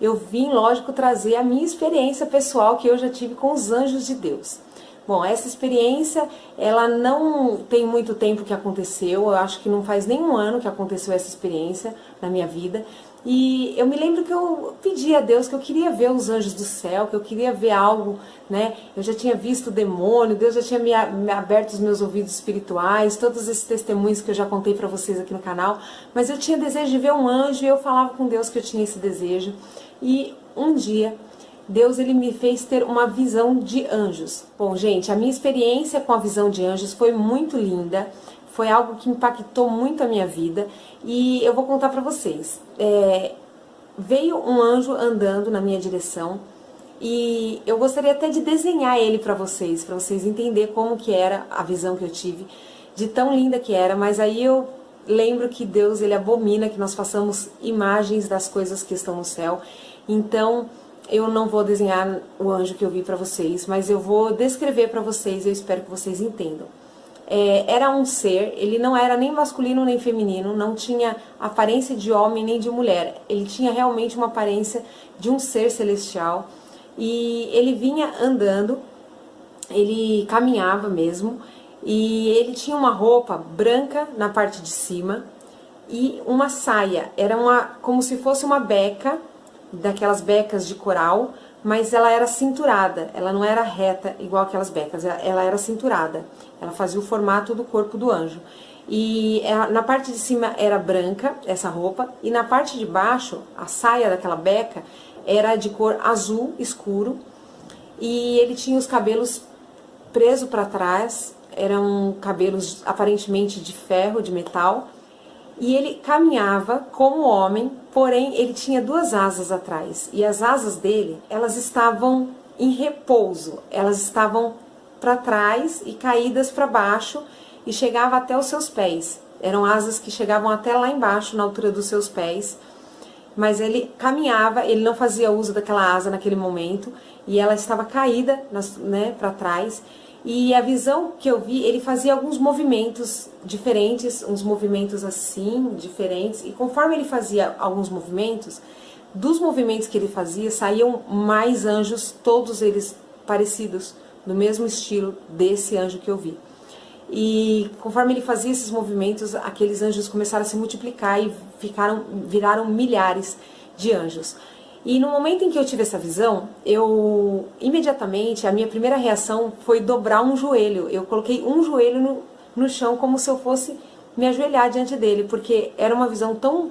eu vim, lógico, trazer a minha experiência pessoal que eu já tive com os anjos de Deus. Bom, essa experiência, ela não tem muito tempo que aconteceu, eu acho que não faz nem um ano que aconteceu essa experiência na minha vida. E eu me lembro que eu pedi a Deus que eu queria ver os anjos do céu, que eu queria ver algo, né? Eu já tinha visto o demônio, Deus já tinha me aberto os meus ouvidos espirituais, todos esses testemunhos que eu já contei para vocês aqui no canal. Mas eu tinha desejo de ver um anjo e eu falava com Deus que eu tinha esse desejo. E um dia Deus ele me fez ter uma visão de anjos. Bom, gente, a minha experiência com a visão de anjos foi muito linda, foi algo que impactou muito a minha vida e eu vou contar para vocês. Veio um anjo andando na minha direção e eu gostaria até de desenhar ele para vocês entenderem como que era a visão que eu tive, de tão linda que era, mas aí eu lembro que Deus ele abomina que nós façamos imagens das coisas que estão no céu, então eu não vou desenhar o anjo que eu vi para vocês, mas eu vou descrever para vocês, eu espero que vocês entendam. Era um ser, ele não era nem masculino nem feminino, não tinha aparência de homem nem de mulher, ele tinha realmente uma aparência de um ser celestial e ele vinha andando, ele caminhava mesmo e ele tinha uma roupa branca na parte de cima e uma saia, era como se fosse uma beca, daquelas becas de coral, mas ela era cinturada, ela não era reta igual aquelas becas, ela era cinturada, ela fazia o formato do corpo do anjo. E na parte de cima era branca, essa roupa, e na parte de baixo, a saia daquela beca era de cor azul escuro, e ele tinha os cabelos presos para trás, eram cabelos aparentemente de ferro, de metal, e ele caminhava como homem, porém ele tinha duas asas atrás, e as asas dele, elas estavam em repouso, elas estavam para trás e caídas para baixo, e chegava até os seus pés, eram asas que chegavam até lá embaixo, na altura dos seus pés, mas ele caminhava, ele não fazia uso daquela asa naquele momento, e ela estava caída, né, para trás, e a visão que eu vi, ele fazia alguns movimentos diferentes, uns movimentos assim, diferentes, e conforme ele fazia alguns movimentos, dos movimentos que ele fazia, saíam mais anjos, todos eles parecidos, do mesmo estilo desse anjo que eu vi. E conforme ele fazia esses movimentos, aqueles anjos começaram a se multiplicar e viraram milhares de anjos. E no momento em que eu tive essa visão, imediatamente, a minha primeira reação foi dobrar um joelho. Eu coloquei um joelho no chão como se eu fosse me ajoelhar diante dele, porque era uma visão tão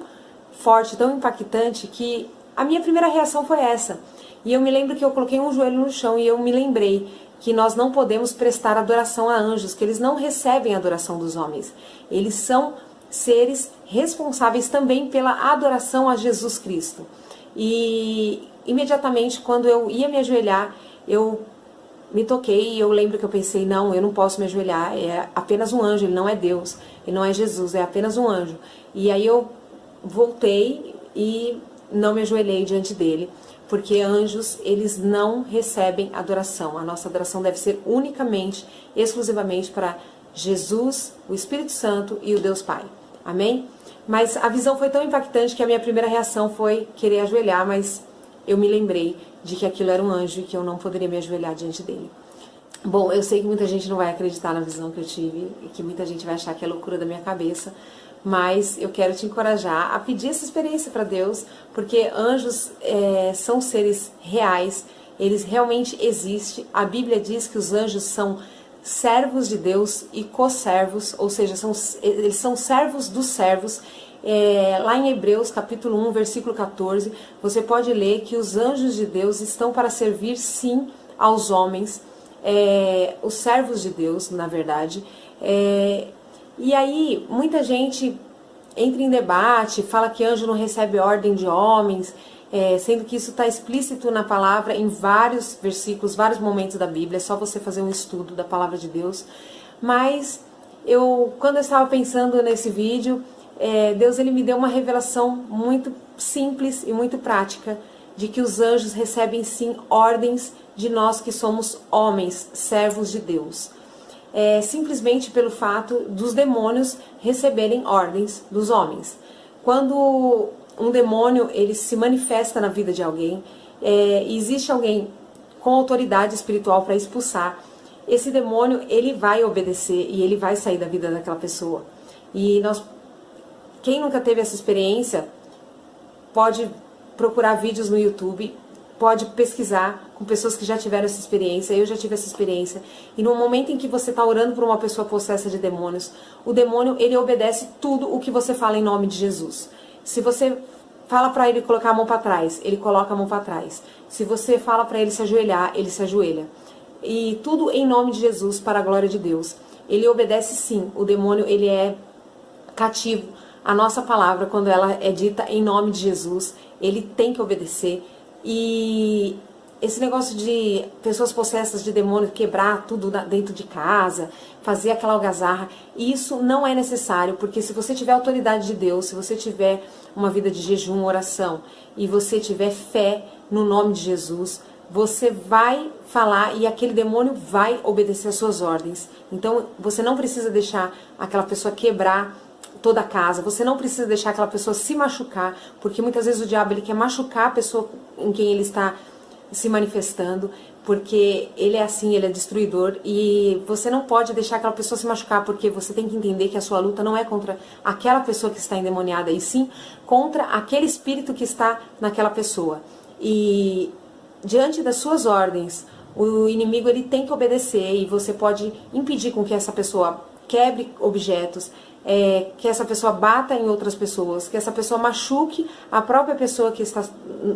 forte, tão impactante, que a minha primeira reação foi essa. E eu me lembro que eu coloquei um joelho no chão e eu me lembrei que nós não podemos prestar adoração a anjos, que eles não recebem a adoração dos homens. Eles são seres responsáveis também pela adoração a Jesus Cristo. E imediatamente quando eu ia me ajoelhar, eu me toquei e eu lembro que eu pensei, não, eu não posso me ajoelhar, é apenas um anjo, ele não é Deus, ele não é Jesus, é apenas um anjo. E aí eu voltei e não me ajoelhei diante dele, porque anjos, eles não recebem adoração. A nossa adoração deve ser unicamente, exclusivamente para Jesus, o Espírito Santo e o Deus Pai. Amém? Mas a visão foi tão impactante que a minha primeira reação foi querer ajoelhar, mas eu me lembrei de que aquilo era um anjo e que eu não poderia me ajoelhar diante dele. Bom, eu sei que muita gente não vai acreditar na visão que eu tive e que muita gente vai achar que é loucura da minha cabeça, mas eu quero te encorajar a pedir essa experiência para Deus, porque anjos são seres reais, eles realmente existem. A Bíblia diz que os anjos são servos de Deus e co-servos, ou seja, eles são servos dos servos. Lá em Hebreus capítulo 1, versículo 14, você pode ler que os anjos de Deus estão para servir sim aos homens, os servos de Deus, na verdade. E aí, muita gente entra em debate, fala que anjo não recebe ordem de homens, sendo que isso está explícito na palavra em vários versículos, vários momentos da Bíblia, é só você fazer um estudo da palavra de Deus. Mas, quando eu estava pensando nesse vídeo, Deus ele me deu uma revelação muito simples e muito prática, de que os anjos recebem sim ordens de nós que somos homens, servos de Deus. Simplesmente pelo fato dos demônios receberem ordens dos homens. Quando um demônio ele se manifesta na vida de alguém, existe alguém com autoridade espiritual para expulsar, esse demônio ele vai obedecer e ele vai sair da vida daquela pessoa. E quem nunca teve essa experiência pode procurar vídeos no YouTube, pode pesquisar com pessoas que já tiveram essa experiência. Eu já tive essa experiência. E no momento em que você está orando por uma pessoa possessa de demônios, o demônio ele obedece tudo o que você fala em nome de Jesus. Se você fala para ele colocar a mão para trás, ele coloca a mão para trás. Se você fala para ele se ajoelhar, ele se ajoelha. E tudo em nome de Jesus, para a glória de Deus. Ele obedece sim. O demônio ele é cativo. A nossa palavra, quando ela é dita em nome de Jesus, ele tem que obedecer. E esse negócio de pessoas possessas de demônio quebrar tudo dentro de casa, fazer aquela algazarra, isso não é necessário, porque se você tiver autoridade de Deus, se você tiver uma vida de jejum, oração, e você tiver fé no nome de Jesus, você vai falar e aquele demônio vai obedecer às suas ordens. Então você não precisa deixar aquela pessoa quebrar toda a casa, você não precisa deixar aquela pessoa se machucar, porque muitas vezes o diabo ele quer machucar a pessoa em quem ele está se manifestando, porque ele é assim, ele é destruidor, e você não pode deixar aquela pessoa se machucar, porque você tem que entender que a sua luta não é contra aquela pessoa que está endemoniada, e sim contra aquele espírito que está naquela pessoa. E diante das suas ordens, o inimigo ele tem que obedecer, e você pode impedir com que essa pessoa quebre objetos, que essa pessoa bata em outras pessoas, que essa pessoa machuque a própria pessoa que está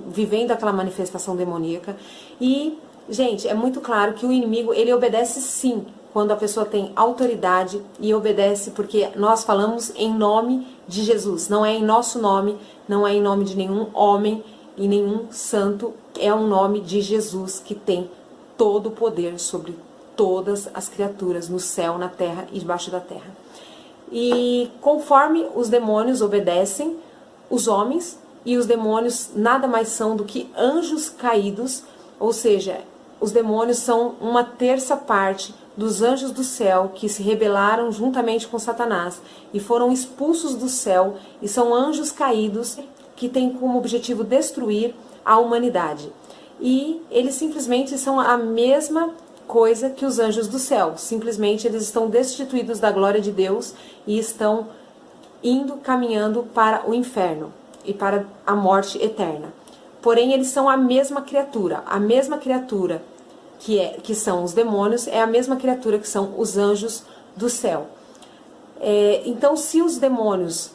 vivendo aquela manifestação demoníaca. E, gente, é muito claro que o inimigo, ele obedece sim, quando a pessoa tem autoridade, e obedece porque nós falamos em nome de Jesus, não é em nosso nome, não é em nome de nenhum homem e nenhum santo, é um nome de Jesus que tem todo o poder sobre todas as criaturas no céu, na terra e debaixo da terra. E conforme os demônios obedecem os homens, e os demônios nada mais são do que anjos caídos, ou seja, os demônios são uma terça parte dos anjos do céu que se rebelaram juntamente com Satanás e foram expulsos do céu, e são anjos caídos que têm como objetivo destruir a humanidade. E eles simplesmente são a mesma coisa que os anjos do céu, simplesmente eles estão destituídos da glória de Deus e estão caminhando para o inferno e para a morte eterna. Porém, eles são a mesma criatura que são os demônios, é a mesma criatura que são os anjos do céu. Então, se os demônios,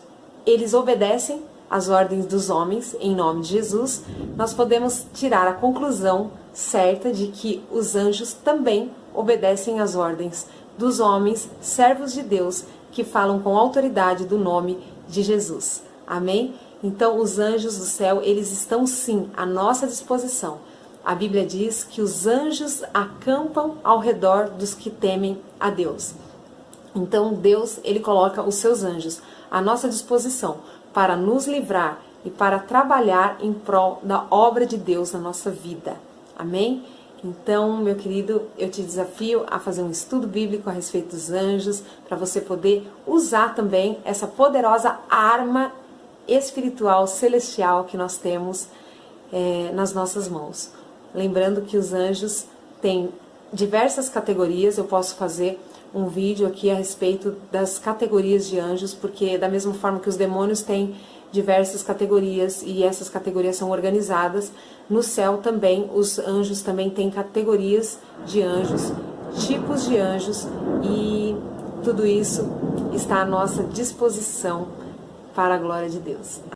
eles obedecem às ordens dos homens, em nome de Jesus, nós podemos tirar a conclusão certa de que os anjos também obedecem às ordens dos homens, servos de Deus, que falam com autoridade do nome de Jesus. Amém? Então, os anjos do céu, eles estão sim à nossa disposição. A Bíblia diz que os anjos acampam ao redor dos que temem a Deus. Então, Deus, ele coloca os seus anjos à nossa disposição para nos livrar e para trabalhar em prol da obra de Deus na nossa vida. Amém? Então, meu querido, eu te desafio a fazer um estudo bíblico a respeito dos anjos, para você poder usar também essa poderosa arma espiritual, celestial que nós temos nas nossas mãos. Lembrando que os anjos têm diversas categorias, eu posso fazer um vídeo aqui a respeito das categorias de anjos, porque da mesma forma que os demônios têm diversas categorias e essas categorias são organizadas, no céu também os anjos também têm categorias de anjos, tipos de anjos, e tudo isso está à nossa disposição para a glória de Deus.